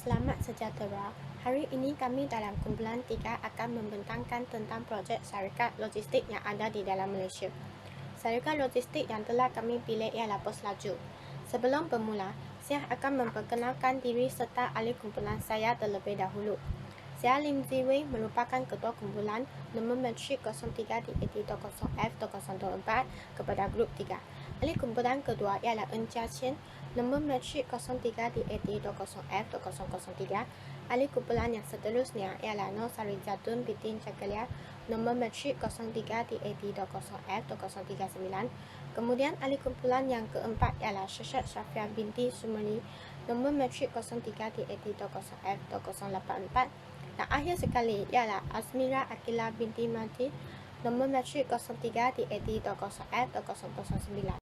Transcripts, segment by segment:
Selamat sejahtera. Hari ini kami dalam kumpulan 3 akan membentangkan tentang projek syarikat logistik yang ada di dalam Malaysia. Syarikat logistik yang telah kami pilih ialah Pos Laju. Sebelum bermula, saya akan memperkenalkan diri serta ahli kumpulan saya terlebih dahulu. Saya Lim Ziwei merupakan ketua kumpulan nombor matrik 03 di AT20F2024 kepada grup 3. Ahli kumpulan kedua ialah Eng Jia Chen, nombor matrik 03 di AT20F2003. Ahli kumpulan yang seterusnya ialah Nur Sarizatun binti Jagalia, nombor matrik 03 di AT20F2039. Kemudian ahli kumpulan yang keempat ialah Syashat Syafia binti Sumeri, nombor matrik 03 di AT20F2084. Dan akhir sekali ialah Azmira Akila binti Majid, nombor matrik 03 di AT20F2009.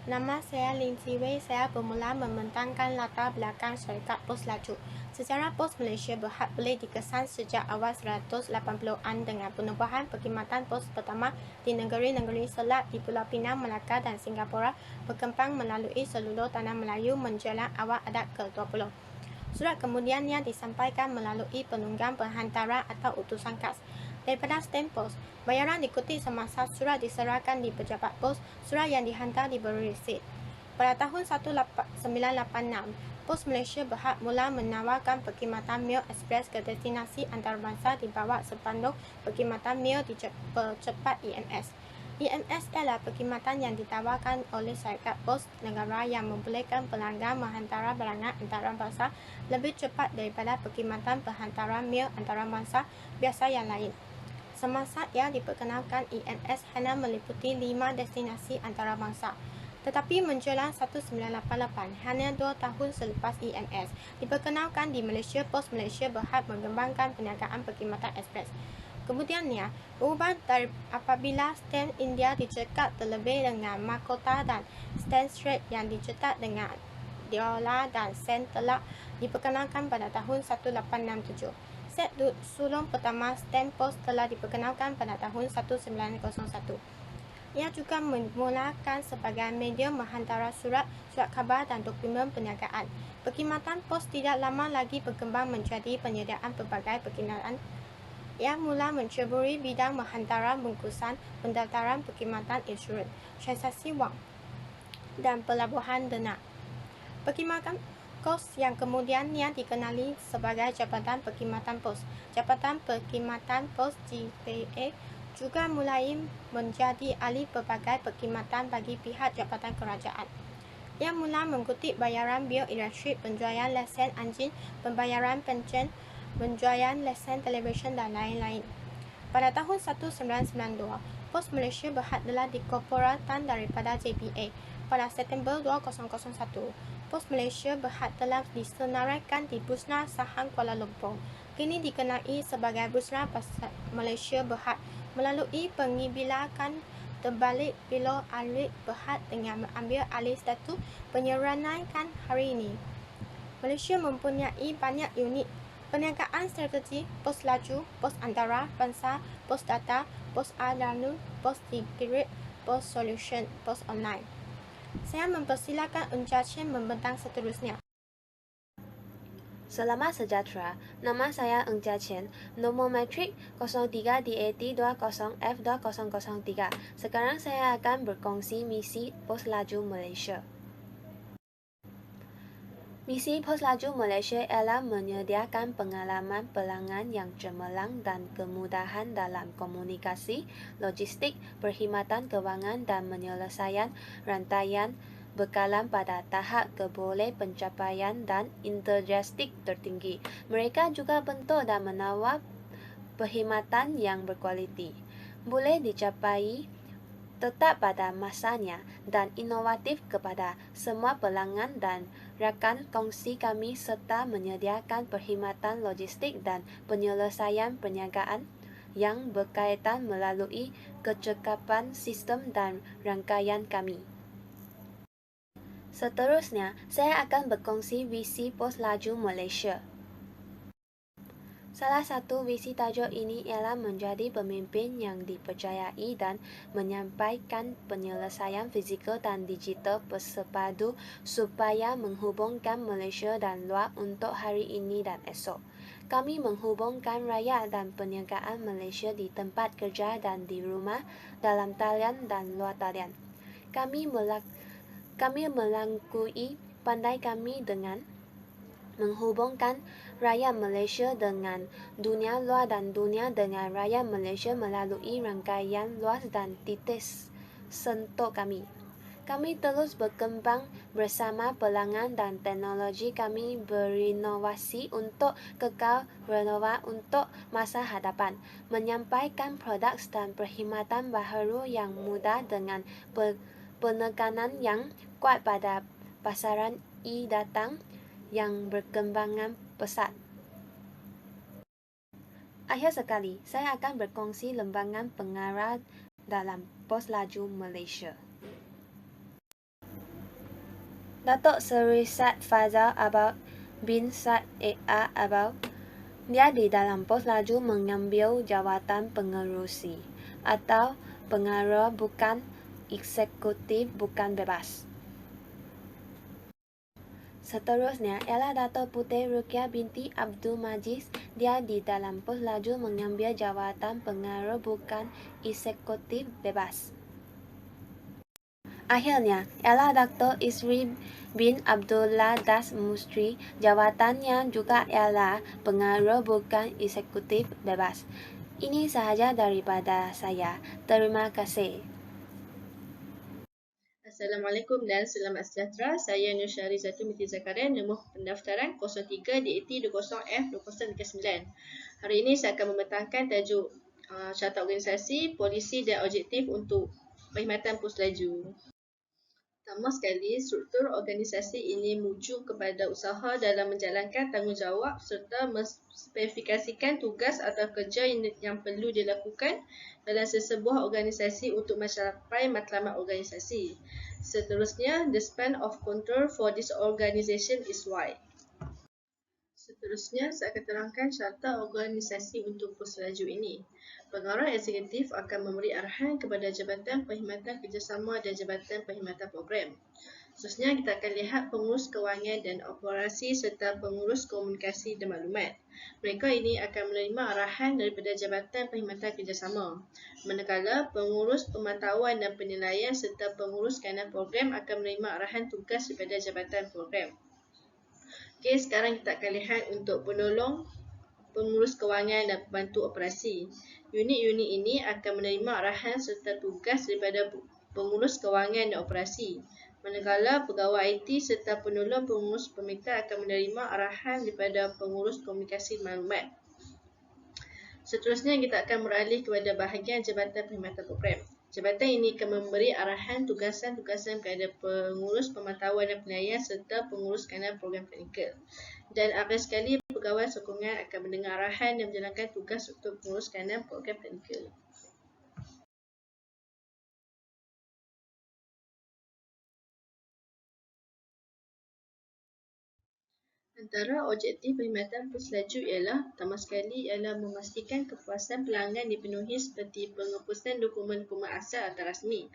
Nama saya Lim Ziwei. Saya bermula membentangkan latar belakang syarikat Pos Laju. Sejarah Pos Malaysia Berhad boleh dikesan sejak awal 180-an dengan penubuhan perkhidmatan pos pertama di negeri-negeri Selat di Pulau Pinang, Melaka dan Singapura berkembang melalui seluruh tanah Melayu menjelang awal abad ke-20. Surat kemudiannya disampaikan melalui penunggang penghantara atau utusan khas. Daripada stem pos, bayaran dikutip semasa surat diserahkan di pejabat pos, surat yang dihantar diberi resit. Pada tahun 1986, Pos Malaysia Berhad mula menawarkan perkhidmatan mail ekspres ke destinasi antarabangsa di bawah sepanduk perkhidmatan mail cepat EMS. EMS ialah perkhidmatan yang ditawarkan oleh syarikat pos negara yang membolehkan pelanggan menghantar barangan antarabangsa lebih cepat daripada perkhidmatan penghantaran mail antarabangsa biasa yang lain. Semasa ia diperkenalkan, EMS hanya meliputi 5 destinasi antarabangsa. Tetapi menjelang 1988, hanya 2 tahun selepas EMS diperkenalkan di Malaysia, Pos Malaysia Berhad mengembangkan perniagaan perkhidmatan ekspres. Kemudiannya, berubah dari apabila stamp India dicetak terlebih dengan mahkota dan stamp Strait yang dicetak dengan diola dan sen telah diperkenalkan pada tahun 1867. Set sulung pertama stamp pos telah diperkenalkan pada tahun 1901. Ia juga memulakan sebagai media menghantara surat khabar dan dokumen perniagaan. Perkhidmatan pos tidak lama lagi berkembang menjadi penyediaan pelbagai perkhidmatan. Ia mula menceburi bidang menghantara bungkusan, pendaftaran perkhidmatan insurans, transaksi wang dan pelabuhan dana. Perkhidmatan kos yang kemudiannya dikenali sebagai Jabatan Perkhidmatan Pos. Jabatan Perkhidmatan Pos JPA juga mulai menjadi ahli pelbagai perkhidmatan bagi pihak Jabatan Kerajaan. Ia mula mengutip bayaran bil elektrik, penjualan lesen anjing, pembayaran pencen, penjualan lesen televisyen dan lain-lain. Pada tahun 1992, Pos Malaysia Berhad telah dikorporatan daripada JPA. Pada September 2001, Pos Malaysia Berhad telah disenaraikan di Bursa Saham Kuala Lumpur. Kini dikenali sebagai Bursa Malaysia Berhad melalui pengibilakan terbalik bila Alif Berhad dengan mengambil alih status penyelenggaraan hari ini. Malaysia mempunyai banyak unit perniagaan strategi: Pos Laju, Pos Antara Bangsa, Pos Data, Pos Adanu, Pos Digital, Pos Solution, Pos Online. Saya mempersilakan Eng Jia Chen membentang seterusnya. Selamat sejahtera. Nama saya Eng Jia Chen, nombor matrik 03 di AT20F2003. Sekarang saya akan berkongsi misi Pos Laju Malaysia. Misi Pos Laju Malaysia ialah menyediakan pengalaman pelanggan yang cemerlang dan kemudahan dalam komunikasi, logistik, perkhidmatan kewangan dan penyelesaian rantaian bekalan pada tahap keboleh pencapaian dan integrastik tertinggi. Mereka juga bentuk dan menawar perkhidmatan yang berkualiti, boleh dicapai tetap pada masanya dan inovatif kepada semua pelanggan dan rakan kongsi kami serta menyediakan perkhidmatan logistik dan penyelesaian perniagaan yang berkaitan melalui kecekapan sistem dan rangkaian kami. Seterusnya, saya akan berkongsi visi Pos Laju Malaysia. Salah satu visi tajuk ini ialah menjadi pemimpin yang dipercayai dan menyampaikan penyelesaian fizikal dan digital bersepadu supaya menghubungkan Malaysia dan luar untuk hari ini dan esok. Kami menghubungkan rakyat dan perniagaan Malaysia di tempat kerja dan di rumah, dalam talian dan luar talian. Kami melangkui pandai kami dengan menghubungkan rakyat Malaysia dengan dunia luar dan dunia dengan rakyat Malaysia melalui rangkaian luas dan titik sentuh kami. Kami terus berkembang bersama pelanggan dan teknologi kami berinovasi untuk kekal relevan untuk masa hadapan, menyampaikan produk dan perkhidmatan baharu yang mudah dengan penekanan yang kuat pada pasaran e-datang yang berkembangan pesat. Akhir sekali, saya akan berkongsi lembagan pengarah dalam Pos Laju Malaysia. Datuk Seri Said Fazal Abang bin Said A. Abang, dia di dalam Pos Laju mengambil jawatan pengerusi atau pengarah bukan eksekutif bukan bebas. Seterusnya ialah Datuk Puteri Rukiah binti Abdul Majid, dia di dalam Pos Laju mengambil jawatan pengarah bukan eksekutif bebas. Akhirnya ialah Dr. Isri bin Abdullah Das Mustri, jawatannya juga ialah pengarah bukan eksekutif bebas. Ini sahaja daripada saya. Terima kasih. Assalamualaikum dan selamat sejahtera. Saya Nur Syarizatu Miti Zakaria, nombor pendaftaran 03 DAT 20F2039. Hari ini saya akan membentangkan tajuk Carta Organisasi, Polisi dan Objektif untuk Perkhidmatan Pos Laju. Pertama sekali, struktur organisasi ini merujuk kepada usaha dalam menjalankan tanggungjawab serta menspesifikasikan tugas atau kerja yang perlu dilakukan dalam sesebuah organisasi untuk mencapai matlamat organisasi. Seterusnya, the span of control for this organization is wide. Seterusnya, saya akan terangkan carta organisasi untuk Pos Laju ini. Pengarah eksekutif akan memberi arahan kepada Jabatan Perkhidmatan Kerjasama dan Jabatan Perkhidmatan Program. Seterusnya, kita akan lihat pengurus kewangan dan operasi serta pengurus komunikasi dan maklumat. Mereka ini akan menerima arahan daripada Jabatan Perkhidmatan Kerjasama. Manakala pengurus pemantauan dan penilaian serta pengurus kanan program akan menerima arahan tugas daripada Jabatan Program. Okey, sekarang kita akan lihat untuk penolong pengurus kewangan dan pembantu operasi. Unit-unit ini akan menerima arahan serta tugas daripada pengurus kewangan dan operasi. Manakala pegawai IT serta penolong pengurus pemerintah akan menerima arahan daripada pengurus komunikasi maklumat. Seterusnya kita akan beralih kepada bahagian Jabatan Perkhidmatan Program. Jabatan ini akan memberi arahan tugasan-tugasan kepada pengurus pemantauan dan penilaian serta pengurus kanan program teknikal. Dan akhir sekali, pegawai sokongan akan mendengar arahan dan menjalankan tugas untuk pengurus kanan program teknikal. Antara objektif perkhidmatan Pos Laju ialah pertama sekali ialah memastikan kepuasan pelanggan dipenuhi seperti penghapusan dokumen-dokumen asal atau rasmi.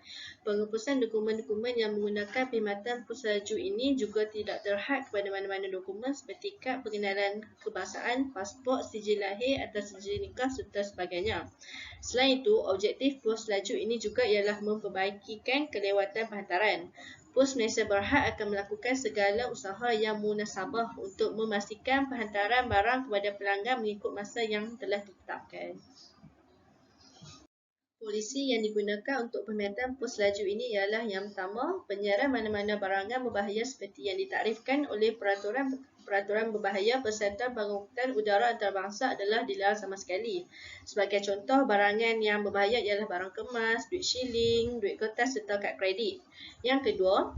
Penghapusan dokumen-dokumen yang menggunakan perkhidmatan Pos Laju ini juga tidak terhad kepada mana-mana dokumen seperti kad pengenalan kebangsaan, pasport, sijil lahir atau sijil nikah serta sebagainya. Selain itu, objektif Pos Laju ini juga ialah memperbaikikan kelewatan perhantaran. Pos Malaysia Berhad akan melakukan segala usaha yang munasabah untuk memastikan penghantaran barang kepada pelanggan mengikut masa yang telah ditetapkan. Polisi yang digunakan untuk perkhidmatan Pos Laju ini ialah yang pertama, penyiaran mana-mana barangan berbahaya seperti yang ditaktifkan oleh peraturan berbahaya Persatuan Pengangkutan Udara Antarabangsa adalah dilarang sama sekali. Sebagai contoh, barangan yang berbahaya ialah barang kemas, duit shilling, duit kertas serta kad kredit. Yang kedua,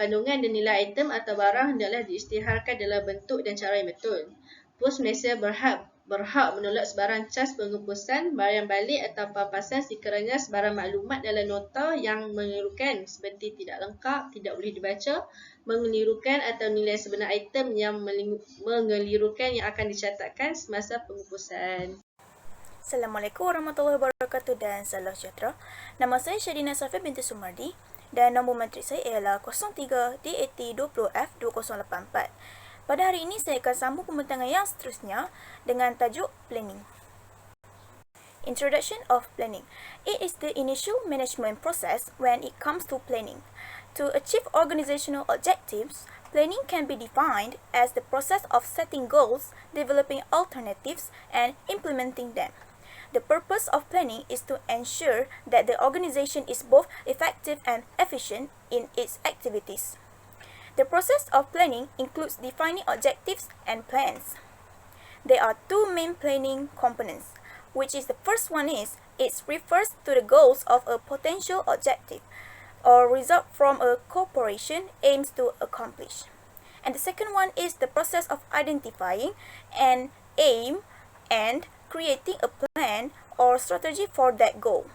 kandungan dan nilai item atau barang hendaklah diisytiharkan dalam bentuk dan cara yang betul. Pos Malaysia Berhad berhak menolak sebarang cas pengurusan, barang balik atau papasan sekiranya sebarang maklumat dalam nota yang mengelirukan seperti tidak lengkap, tidak boleh dibaca, mengelirukan atau nilai sebenar item yang mengelirukan yang akan dicatatkan semasa pengurusan. Assalamualaikum warahmatullahi wabarakatuh dan salam sejahtera. Nama saya Syadina Safia binti Sumardi dan nombor matrik saya ialah 03 DAT20F2084. Pada hari ini saya akan sambung pembentangan yang seterusnya dengan tajuk Planning. Introduction of planning. It is the initial management process when it comes to planning. To achieve organizational objectives, planning can be defined as the process of setting goals, developing alternatives, and implementing them. The purpose of planning is to ensure that the organization is both effective and efficient in its activities. The process of planning includes defining objectives and plans. There are two main planning components, which is the first one is it refers to the goals of a potential objective or result from a corporation aims to accomplish. And the second one is the process of identifying an aim and creating a plan or strategy for that goal.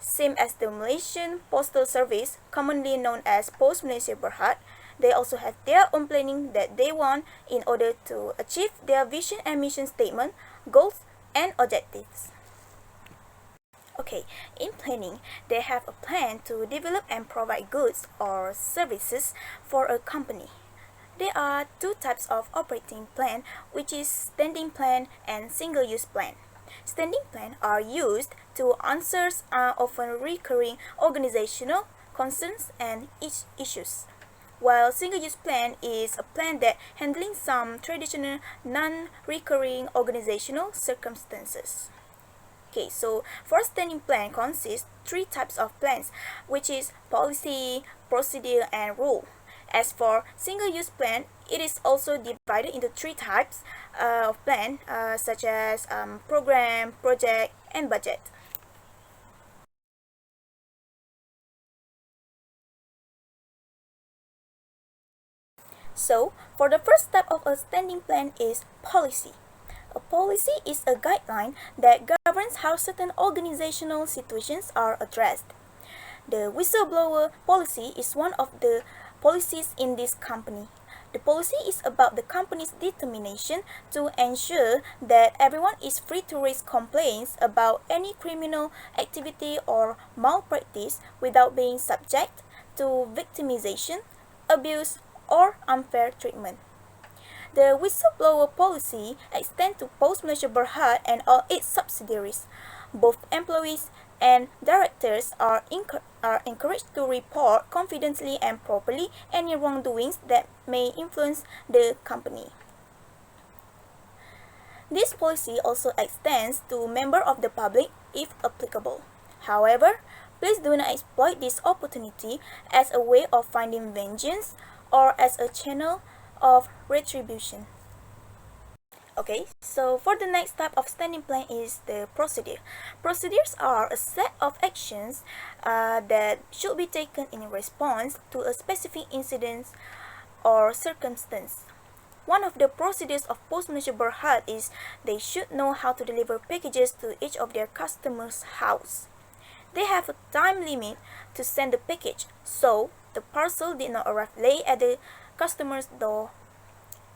Same as the Malaysian Postal Service, commonly known as Post Malaysia Berhad, they also have their own planning that they want in order to achieve their vision and mission statement, goals, and objectives. Okay, in planning, they have a plan to develop and provide goods or services for a company. There are two types of operating plan, which is standing plan and single-use plan. Standing plan are used to answer often recurring organizational concerns and issues, while single-use plan is a plan that handling some traditional non-recurring organizational circumstances. Okay, so for standing plan consists three types of plans, which is policy, procedure, and rule. As for single-use plan, it is also divided into three types of plan, such as program, project, and budget. So, for the first step of a standing plan is policy. A policy is a guideline that governs how certain organizational situations are addressed. The whistleblower policy is one of the policies in this company. The policy is about the company's determination to ensure that everyone is free to raise complaints about any criminal activity or malpractice without being subject to victimization, abuse, or unfair treatment. The whistleblower policy extends to Post Malaysia Berhad and all its subsidiaries. Both employees and directors are encouraged to report confidently and properly any wrongdoings that may influence the company. This policy also extends to members of the public if applicable. However, please do not exploit this opportunity as a way of finding vengeance or as a channel of retribution. Okay, so for the next type of standing plan is the procedure. Procedures are a set of actions that should be taken in response to a specific incident or circumstance. One of the procedures of Post Malaysia Berhad is they should know how to deliver packages to each of their customers' house. They have a time limit to send the package, so the parcel did not arrive late at the customer's door.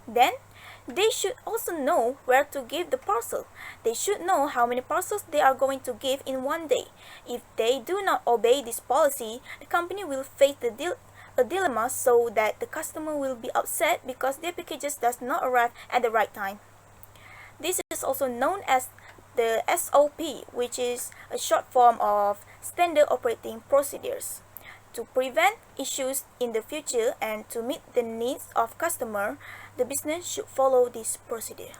Then, they should also know where to give the parcel. They should know how many parcels they are going to give in one day. If they do not obey this policy, the company will face a dilemma so that the customer will be upset because their packages does not arrive at the right time. This is also known as the SOP, which is a short form of Standard Operating Procedures. To prevent issues in the future and to meet the needs of customer, the business should follow this procedure.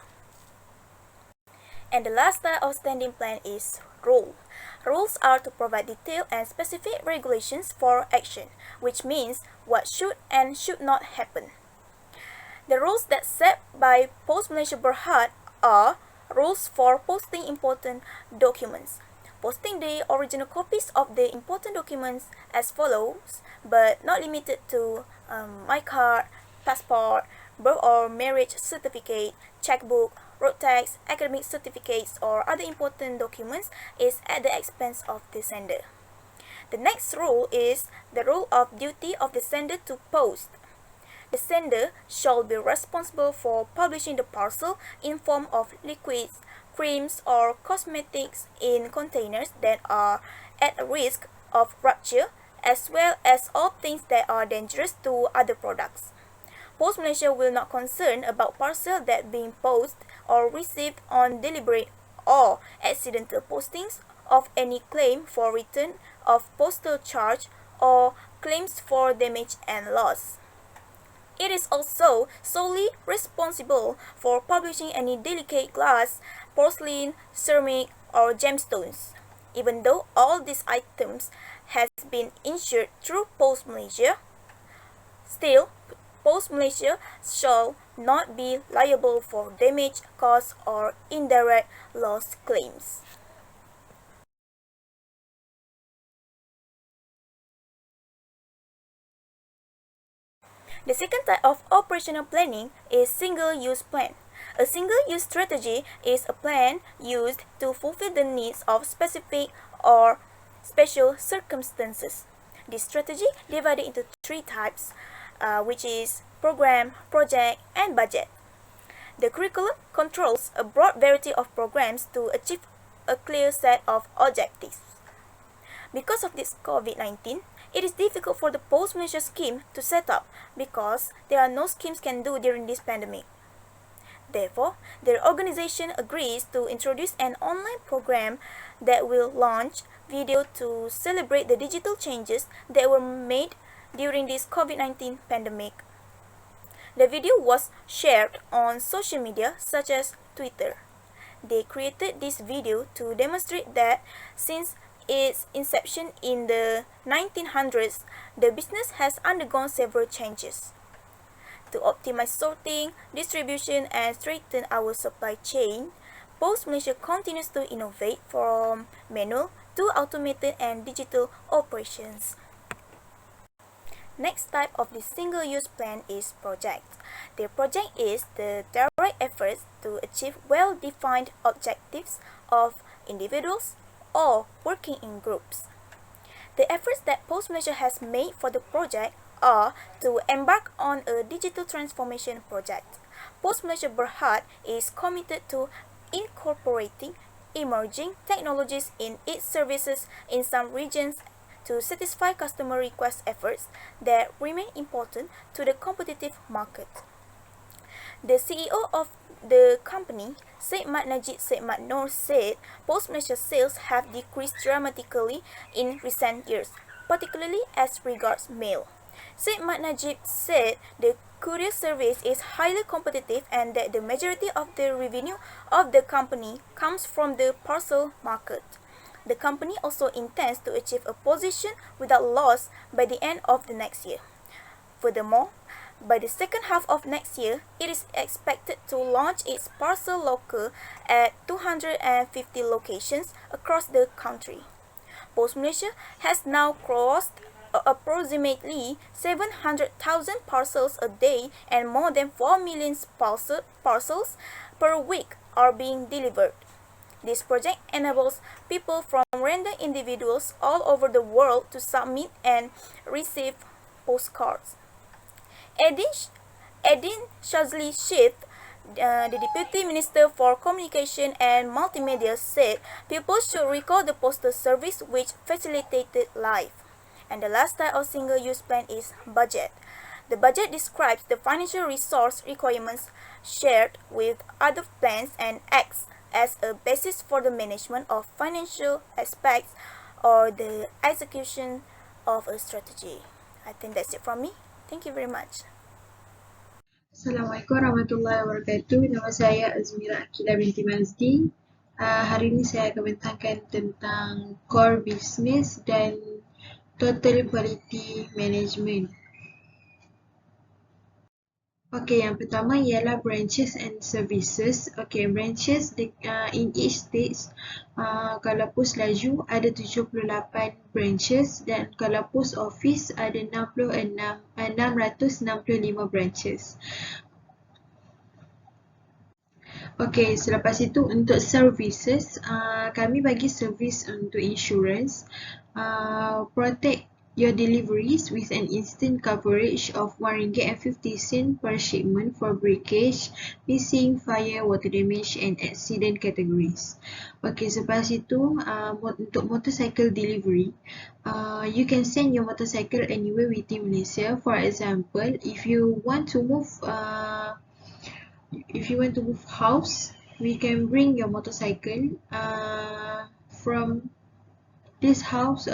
And the last type of standing plan is rule. Rules are to provide detailed and specific regulations for action, which means what should and should not happen. The rules that set by Post Malaysia Berhad are rules for posting important documents. Posting the original copies of the important documents as follows, but not limited to my card, passport, birth or marriage certificate, checkbook, road tax, academic certificates, or other important documents is at the expense of the sender. The next rule is the rule of duty of the sender to post. The sender shall be responsible for publishing the parcel in form of liquids, creams, or cosmetics in containers that are at risk of rupture, as well as all things that are dangerous to other products. Post Malaysia will not concern about parcel that being posted or received on deliberate or accidental postings of any claim for return of postal charge or claims for damage and loss. It is also solely responsible for publishing any delicate glass, porcelain, ceramic, or gemstones. Even though all these items has been insured through Post Malaysia, still, Post Malaysia shall not be liable for damage caused or indirect loss claims. The second type of operational planning is single-use plan. A single-use strategy is a plan used to fulfill the needs of specific or special circumstances. This strategy divided into three types, which is program, project, and budget. The curriculum controls a broad variety of programs to achieve a clear set of objectives. Because of this COVID-19, it is difficult for the Post Malaysia scheme to set up because there are no schemes can do during this pandemic. Therefore, the organization agrees to introduce an online program that will launch video to celebrate the digital changes that were made during this COVID-19 pandemic. The video was shared on social media such as Twitter. They created this video to demonstrate that since its inception in the 1900s, the business has undergone several changes. To optimize sorting, distribution, and strengthen our supply chain, Post Malaysia continues to innovate from manual to automated and digital operations. Next type of the single-use plan is project. The project is the direct efforts to achieve well-defined objectives of individuals or working in groups. The efforts that Post Malaysia has made for the project are to embark on a digital transformation project. Post Malaysia Berhad is committed to incorporating emerging technologies in its services in some regions to satisfy customer request efforts that remain important to the competitive market. The CEO of the company, Syed Mat Najib Syed Mat Noor, said Post Malaysia sales have decreased dramatically in recent years, particularly as regards mail. Syed Mat Najib said the courier service is highly competitive and that the majority of the revenue of the company comes from the parcel market. The company also intends to achieve a position without loss by the end of the next year. Furthermore, by the second half of next year, it is expected to launch its parcel locker at 250 locations across the country. Post Malaysia has now crossed approximately 700,000 parcels a day and more than 4 million parcels per week are being delivered. This project enables people from random individuals all over the world to submit and receive postcards. Edin Shazli Sheikh, the Deputy Minister for Communication and Multimedia, said people should recall the postal service which facilitated life. And the last type of single-use plan is budget. The budget describes the financial resource requirements shared with other plans and acts as a basis for the management of financial aspects or the execution of a strategy. I think that's it from me. Thank you very much. Assalamualaikum warahmatullahi wabarakatuh. Nama saya Azmira Akila binti Mazdi. Hari ini saya akan mentangkan tentang core business dan total quality management. Okey, yang pertama ialah branches and services. Okey, branches in each state, kalau Pos Laju ada 78 branches dan kalau Post Office ada 665 branches. Okey, selepas itu untuk services, kami bagi servis untuk insurance. Protect your deliveries with an instant coverage of RM1.50 per shipment for breakage, missing, fire, water damage and accident categories. Okey, selepas itu untuk motorcycle delivery, you can send your motorcycle anywhere within Malaysia. For example, if you want to move house, we can bring your motorcycle from this house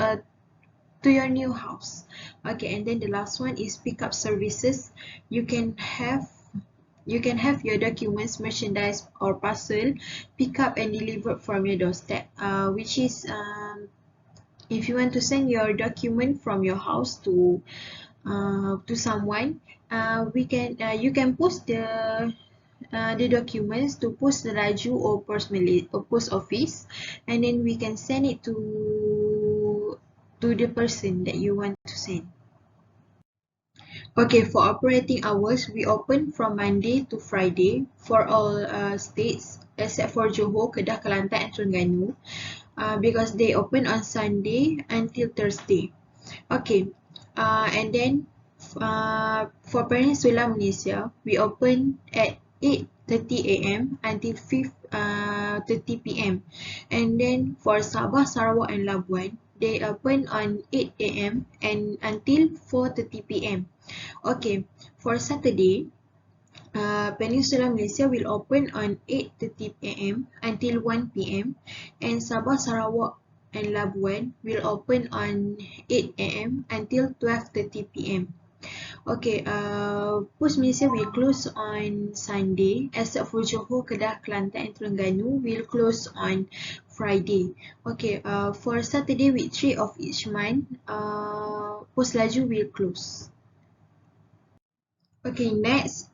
to your new house. Okay, and then the last one is pickup services. You can have your documents, merchandise or parcel pick up and delivered from your doorstep, which is if you want to send your document from your house to someone, you can post the documents to post the Laju or post office, and then we can send it to the person that you want to send. Okay, for operating hours, we open from Monday to Friday for all states except for Johor, Kedah, Kelantan and Terengganu, because they open on Sunday until Thursday. Okay, and then for Peninsula Malaysia, we open at 8:30 a.m. until 5:30 p.m. And then for Sabah, Sarawak and Labuan, they open on 8 a.m. and until 4:30 p.m. Okay, for Saturday, Peninsula Malaysia will open on 8:30 a.m. until 1 p.m. and Sabah, Sarawak and Labuan will open on 8 a.m. until 12:30 p.m. Okay, Post Malaysia will close on Sunday, except for Johor, Kedah, Kelantan and Terengganu will close on Friday. Okay, for Saturday week 3 of each month, Post Laju will close. Okay, next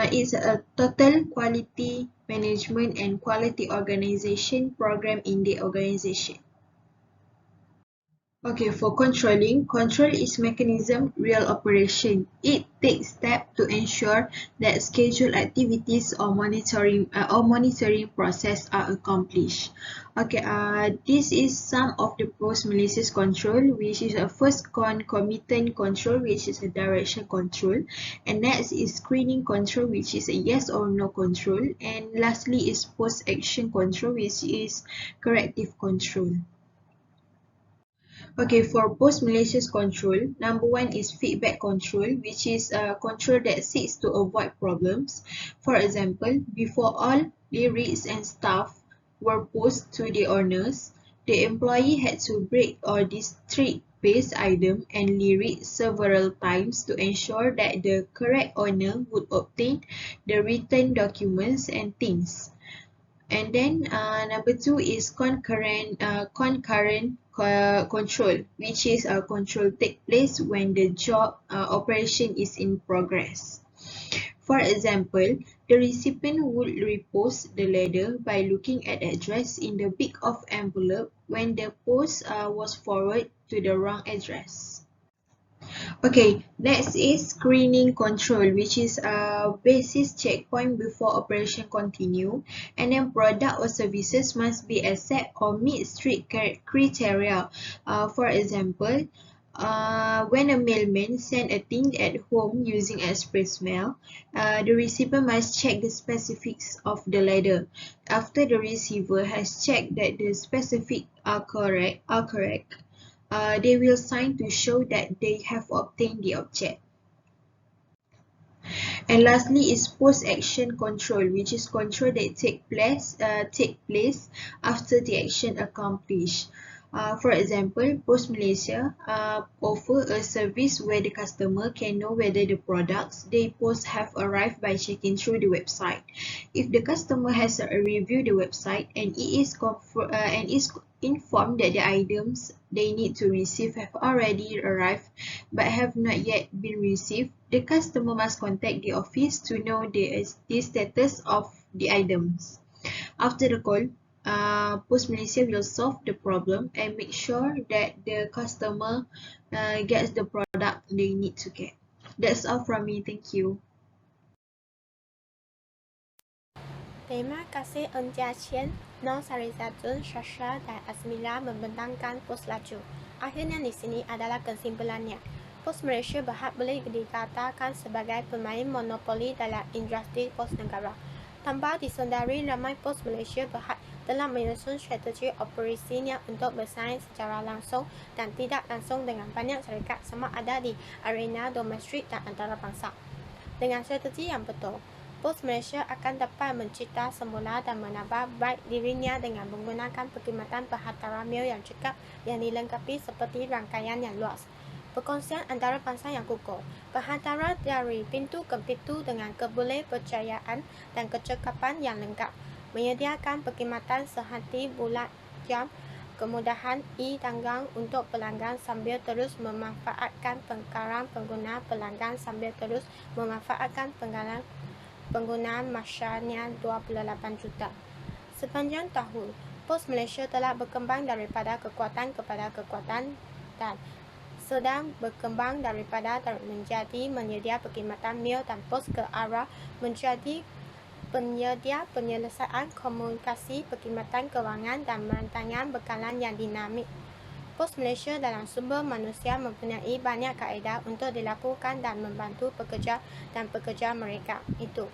is a total quality management and quality organization program in the organization. Okay, for controlling, control is mechanism real operation. It takes steps to ensure that scheduled activities or monitoring process are accomplished. Okay, this is some of the post Malaysia's control, which is a first concomitant control, which is a direction control, and next is screening control, which is a yes or no control, and lastly is post action control, which is corrective control. Okay, for post Malaysia's control, number one is feedback control, which is a control that seeks to avoid problems. For example, before all lyrics and staff were posted to the owners, the employee had to break or distribute base item and lyric several times to ensure that the correct owner would obtain the written documents and things. And then number two is concurrent control, which is a control take place when the job operation is in progress. For example, the recipient would repost the letter by looking at the address in the big of envelope when the post was forwarded to the wrong address. Okay, next is screening control, which is a basis checkpoint before operation continue, and then product or services must be accept or meet strict criteria. For example, when a mailman send a thing at home using express mail, the receiver must check the specifics of the letter. After the receiver has checked that the specifics are correct, they will sign to show that they have obtained the object. And lastly is post-action control, which is control that take place after the action accomplished. For example, Post Malaysia offer a service where the customer can know whether the products they post have arrived by checking through the website. If the customer has reviewed the website and is informed that the items they need to receive have already arrived but have not yet been received, the customer must contact the office to know the status of the items. After the call, Post Malaysia will solve the problem and make sure that the customer gets the product they need to get. That's all from me. Thank you. Terima kasih Encik Nur Sarizatun, Syasha dan Asmila membentangkan pos laju. Akhirnya di sini adalah kesimpulannya. Pos Malaysia Berhad boleh dikatakan sebagai pemain monopoli dalam industri pos negara. Tanpa disedari, ramai pos Malaysia Berhad telah menyusun strategi operasinya untuk bersaing secara langsung dan tidak langsung dengan banyak syarikat sama ada di arena domestik dan antarabangsa. Dengan strategi yang betul, Pos Malaysia akan dapat mencipta semula dan menambah baik dirinya dengan menggunakan perkhidmatan bahtera mil yang cekap yang dilengkapi seperti rangkaian yang luas, perkongsian antarabangsa yang kukuh, bahtera dari pintu ke pintu dengan kebolehpercayaan dan kecekapan yang lengkap, menyediakan perkhidmatan sehati bulat jam, kemudahan e-tanggang untuk pelanggan sambil terus memanfaatkan pengkaran pengguna pelanggan sambil terus memanfaatkan penggunaan masanya 28 juta. Sepanjang tahun, Pos Malaysia telah berkembang daripada kekuatan kepada kekuatan dan sedang berkembang daripada menjadi penyedia perkhidmatan mil dan pos ke arah menjadi penyedia penyelesaian komunikasi, perkhidmatan kewangan dan merantangan bekalan yang dinamik. Pos Malaysia dalam sumber manusia mempunyai banyak kaedah untuk dilakukan dan membantu pekerja dan pekerja mereka. Itu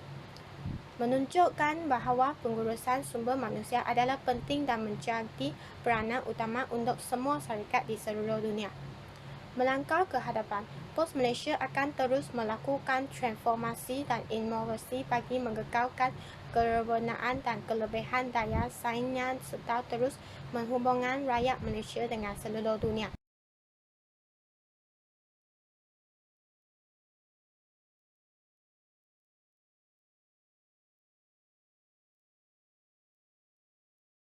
menunjukkan bahawa pengurusan sumber manusia adalah penting dan menjadi peranan utama untuk semua syarikat di seluruh dunia. Melangkah ke hadapan, Pos Malaysia akan terus melakukan transformasi dan inovasi bagi mengekalkan kerewenaan dan kelebihan daya saingnya serta terus menghubungkan rakyat Malaysia dengan seluruh dunia.